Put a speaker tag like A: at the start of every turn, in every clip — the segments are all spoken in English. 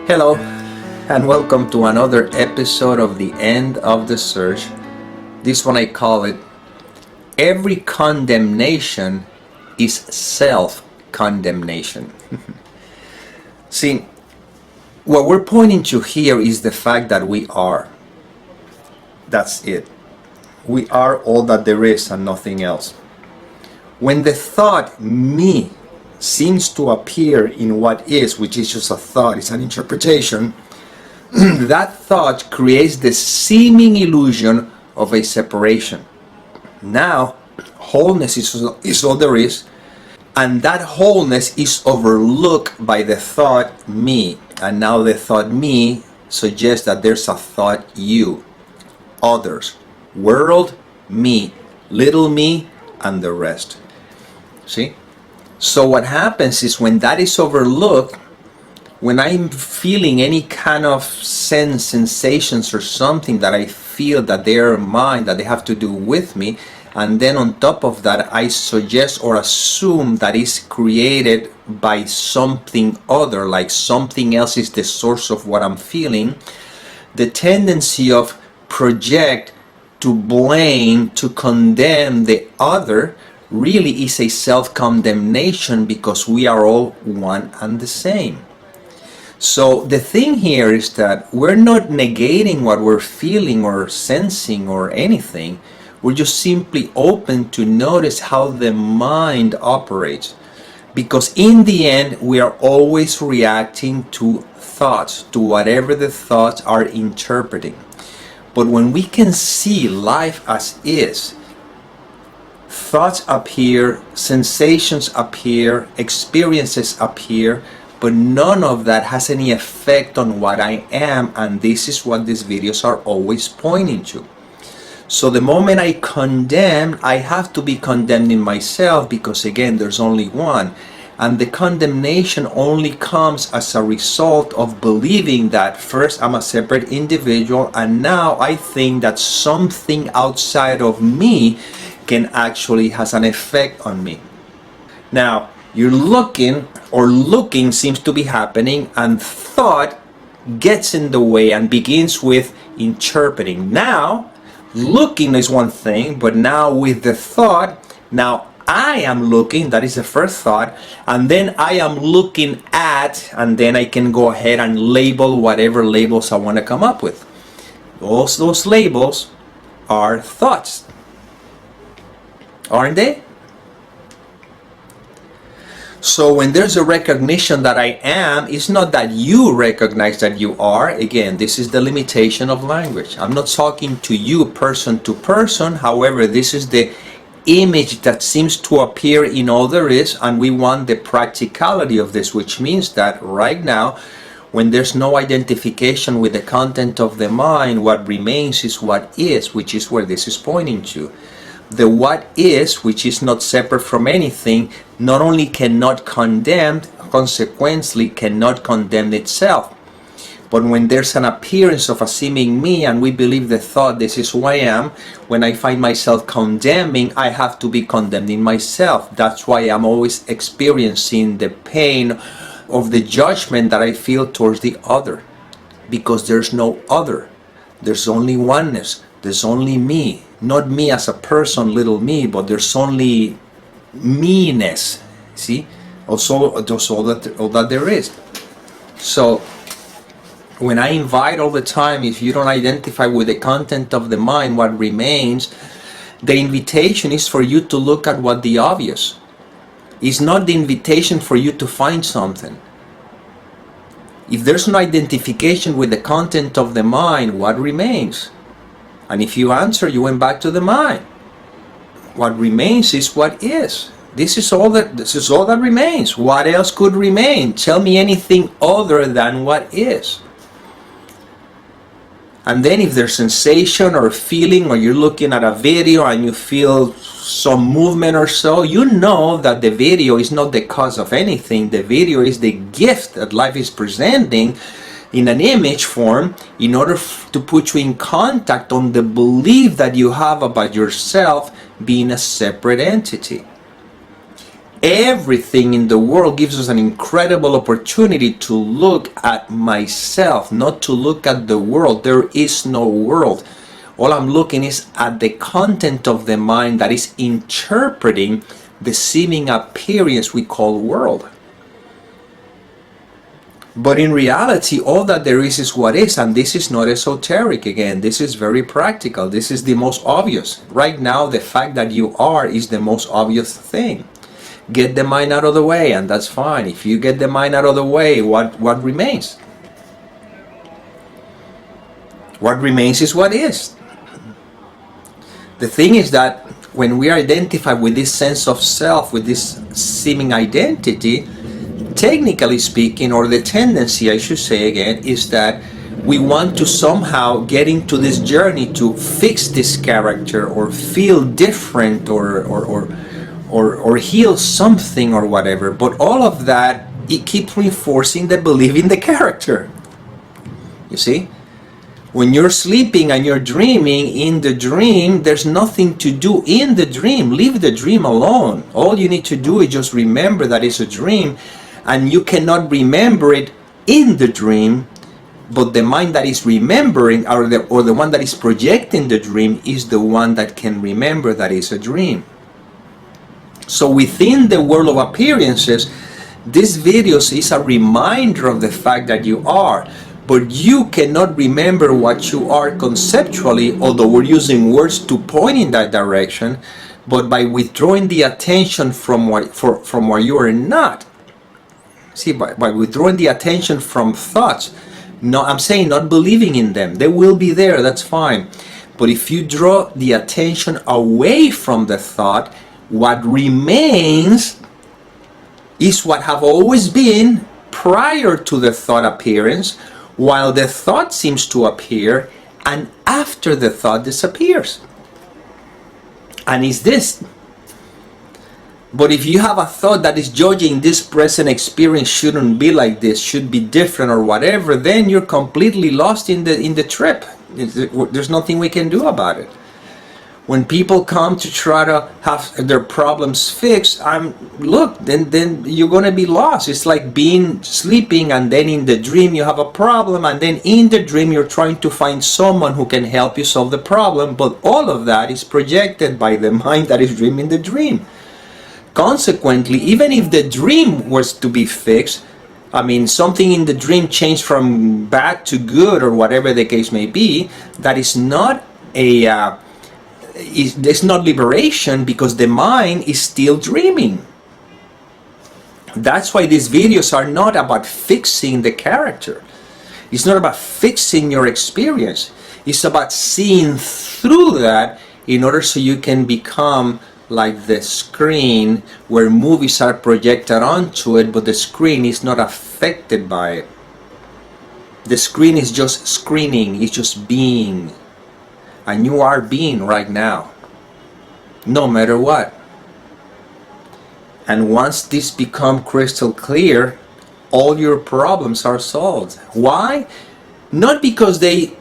A: Hello, and welcome to another episode of The End of the Search. This one I call it, Every Condemnation is Self-Condemnation. See, what we're pointing to here is the fact that we are. That's it. We are all that there is and nothing else. When the thought, me, seems to appear in what is, which is just a thought, it's an interpretation, that thought creates the seeming illusion of a separation. Now, wholeness is all there is, and that wholeness is overlooked by the thought me. And now the thought me suggests that there's a thought you, others, world, me, little me, and the rest. See? So what happens is when that is overlooked, when I'm feeling any kind of sensations or something that I feel that they are mine, that they have to do with me, and then on top of that I suggest or assume that is created by something other, like something else is the source of what I'm feeling, the tendency of project, to blame, to condemn the other really is a self-condemnation, because we are all one and the same. So the thing here is that we're not negating what we're feeling or sensing or anything. We're just simply open to notice how the mind operates, because in the end we are always reacting to thoughts, to whatever the thoughts are interpreting. But when we can see life as is, thoughts appear, sensations appear, experiences appear, but none of that has any effect on what I am, and this is what these videos are always pointing to. So the moment I condemn, I have to be condemning myself, because again, there's only one. And the condemnation only comes as a result of believing that first I'm a separate individual, and now I think that something outside of me can actually has an effect on me. Now, you're looking, or looking seems to be happening, and thought gets in the way and begins with interpreting. Now, looking is one thing, but now with the thought, now I am looking, that is the first thought, and then I am looking at, and then I can go ahead and label whatever labels I want to come up with. Those labels are thoughts, aren't they? So when there's a recognition that I am, it's not that you recognize that you are. Again, this is the limitation of language. I'm not talking to you person to person. However, this is the image that seems to appear in all there is, and we want the practicality of this, which means that right now, when there's no identification with the content of the mind, what remains is what is, which is where this is pointing to. The what is, which is not separate from anything, not only cannot condemn, consequently cannot condemn itself. But when there's an appearance of a seeming me, and we believe the thought, this is who I am, when I find myself condemning, I have to be condemning myself. That's why I'm always experiencing the pain of the judgment that I feel towards the other. Because there's no other. There's only oneness. There's only me. Not me as a person, little me, but there's only me-ness. See? Also, that's all that there is. So, when I invite all the time, if you don't identify with the content of the mind, what remains, the invitation is for you to look at what the obvious. It's not the invitation for you to find something. If there's no identification with the content of the mind, what remains? And if you answer, you went back to the mind. What remains is what is. This is all that remains. What else could remain? Tell me anything other than what is. And then if there's sensation or feeling, or you're looking at a video and you feel some movement or so, you know that the video is not the cause of anything. The video is the gift that life is presenting in an image form in order to put you in contact on the belief that you have about yourself being a separate entity. Everything in the world gives us an incredible opportunity to look at myself, not to look at the world. There is no world. All I'm looking is at the content of the mind that is interpreting the seeming appearance we call world. But in reality, all that there is what is, and this is not esoteric again. This is very practical. This is the most obvious. Right now, the fact that you are is the most obvious thing. Get the mind out of the way, and that's fine. If you get the mind out of the way, what remains? What remains is what is. The thing is that when we identify with this sense of self, with this seeming identity, technically speaking, or the tendency, I should say again, is that we want to somehow get into this journey to fix this character, or feel different, or heal something or whatever. But all of that, it keeps reinforcing the belief in the character. You see? When you're sleeping and you're dreaming, in the dream, there's nothing to do in the dream. Leave the dream alone. All you need to do is just remember that it's a dream, and you cannot remember it in the dream, but the mind that is remembering, or the one that is projecting the dream, is the one that can remember that it's a dream. So within the world of appearances, this video is a reminder of the fact that you are, but you cannot remember what you are conceptually, although we're using words to point in that direction, but by withdrawing the attention from what you are not. See, by withdrawing the attention from thoughts, no, I'm saying not believing in them. They will be there, that's fine. But if you draw the attention away from the thought, what remains is what have always been prior to the thought appearance, while the thought seems to appear, and after the thought disappears. And it's this. But if you have a thought that is judging this present experience shouldn't be like this, should be different or whatever, then you're completely lost in the trip. There's nothing we can do about it. When people come to try to have their problems fixed, then you're going to be lost. It's like being sleeping, and then in the dream you have a problem, and then in the dream you're trying to find someone who can help you solve the problem, but all of that is projected by the mind that is dreaming the dream. Consequently, even if the dream was to be fixed, I mean, something in the dream changed from bad to good, or whatever the case may be, that is not it's not liberation, because the mind is still dreaming. That's why these videos are not about fixing the character. It's not about fixing your experience. It's about seeing through that in order so you can become like the screen where movies are projected onto it, but the screen is not affected by it. The screen is just screening, it's just being. And you are being right now, no matter what. And once this becomes crystal clear, all your problems are solved. Why? Not because they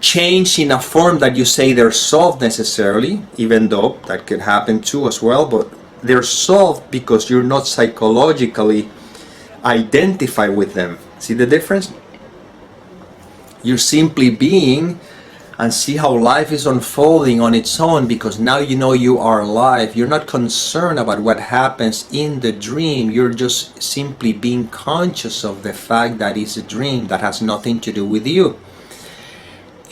A: change in a form that you say they're solved necessarily, even though that could happen too as well, but they're solved because you're not psychologically identified with them. See the difference? You're simply being, and see how life is unfolding on its own, because now you know you are alive. You're not concerned about what happens in the dream. You're just simply being conscious of the fact that it's a dream that has nothing to do with you.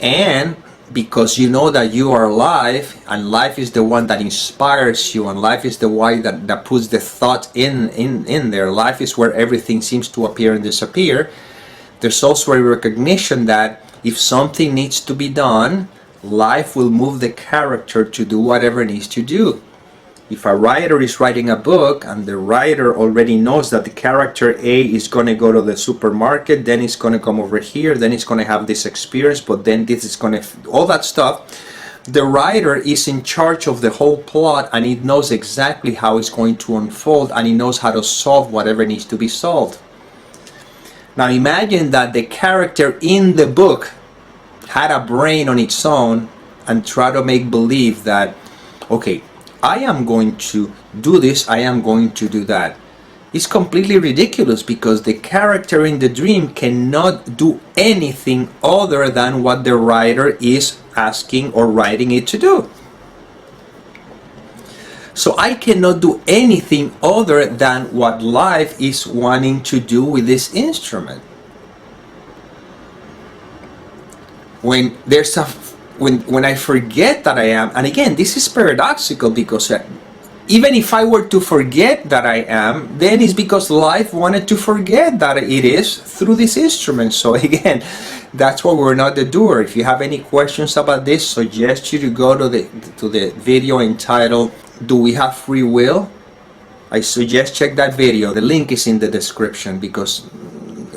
A: And because you know that you are alive, and life is the one that inspires you, and life is the one that puts the thought in there. Life is where everything seems to appear and disappear. There's also a recognition that if something needs to be done, life will move the character to do whatever it needs to do. If a writer is writing a book and the writer already knows that the character A is going to go to the supermarket, then it's going to come over here, then it's going to have this experience, but then this is going to, all that stuff, the writer is in charge of the whole plot, and he knows exactly how it's going to unfold, and he knows how to solve whatever needs to be solved. Now imagine that the character in the book had a brain on its own and try to make believe that, okay, I am going to do this, I am going to do that. It's completely ridiculous because the character in the dream cannot do anything other than what the writer is asking or writing it to do. So I cannot do anything other than what life is wanting to do with this instrument. When there's a when I forget that I am, and again, this is paradoxical because even if I were to forget that I am, then it's because life wanted to forget that it is through this instrument. So again, that's why we're not the doer. If you have any questions about this, suggest you to go to the video entitled "Do We Have Free Will?" I suggest check that video. The link is in the description, because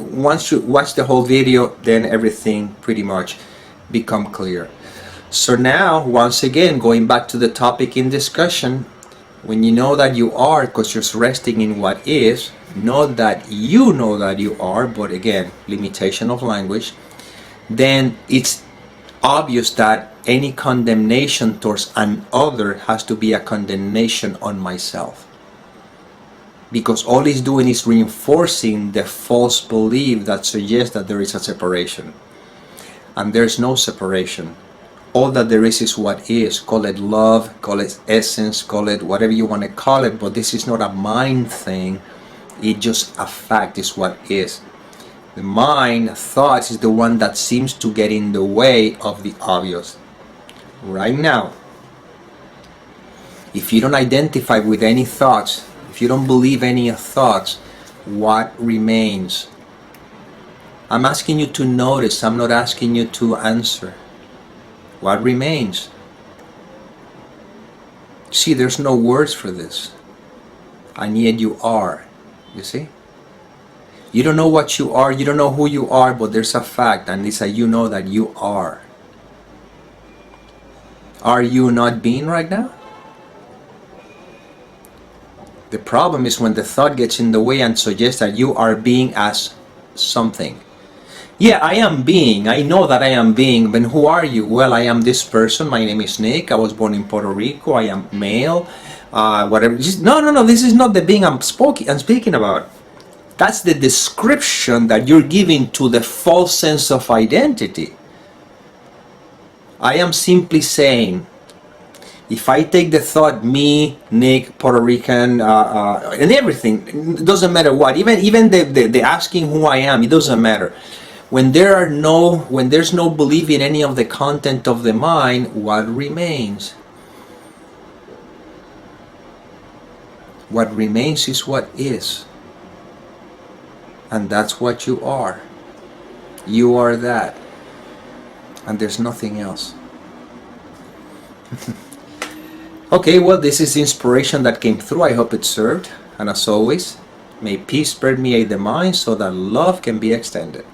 A: once you watch the whole video, then everything pretty much become clear. So now, once again, going back to the topic in discussion, when you know that you are, because you're resting in what is, not that you know that you are, but again, limitation of language, then it's obvious that any condemnation towards another has to be a condemnation on myself. Because all it's doing is reinforcing the false belief that suggests that there is a separation. And there's no separation. All that there is what is. Call it love, call it essence, call it whatever you want to call it, but this is not a mind thing. It's just a fact, it's what is. The mind, thoughts, is the one that seems to get in the way of the obvious. Right now, if you don't identify with any thoughts, if you don't believe any thoughts, what remains? I'm asking you to notice, I'm not asking you to answer. What remains? See, there's no words for this. And yet you are. You see? You don't know what you are, you don't know who you are, but there's a fact, and it's that you know that you are. Are you not being right now? The problem is when the thought gets in the way and suggests that you are being as something. Yeah, I am being. I know that I am being. But who are you? Well, I am this person. My name is Nick. I was born in Puerto Rico. I am male. Whatever. No. This is not the being I'm speaking about. That's the description that you're giving to the false sense of identity. I am simply saying, if I take the thought, me, Nick, Puerto Rican, and everything, it doesn't matter what. Even the asking who I am, it doesn't matter. When there's no belief in any of the content of the mind, what remains? What remains is what is. And that's what you are. You are that. And there's nothing else. Okay, well, this is the inspiration that came through. I hope it served. And as always, may peace permeate the mind so that love can be extended.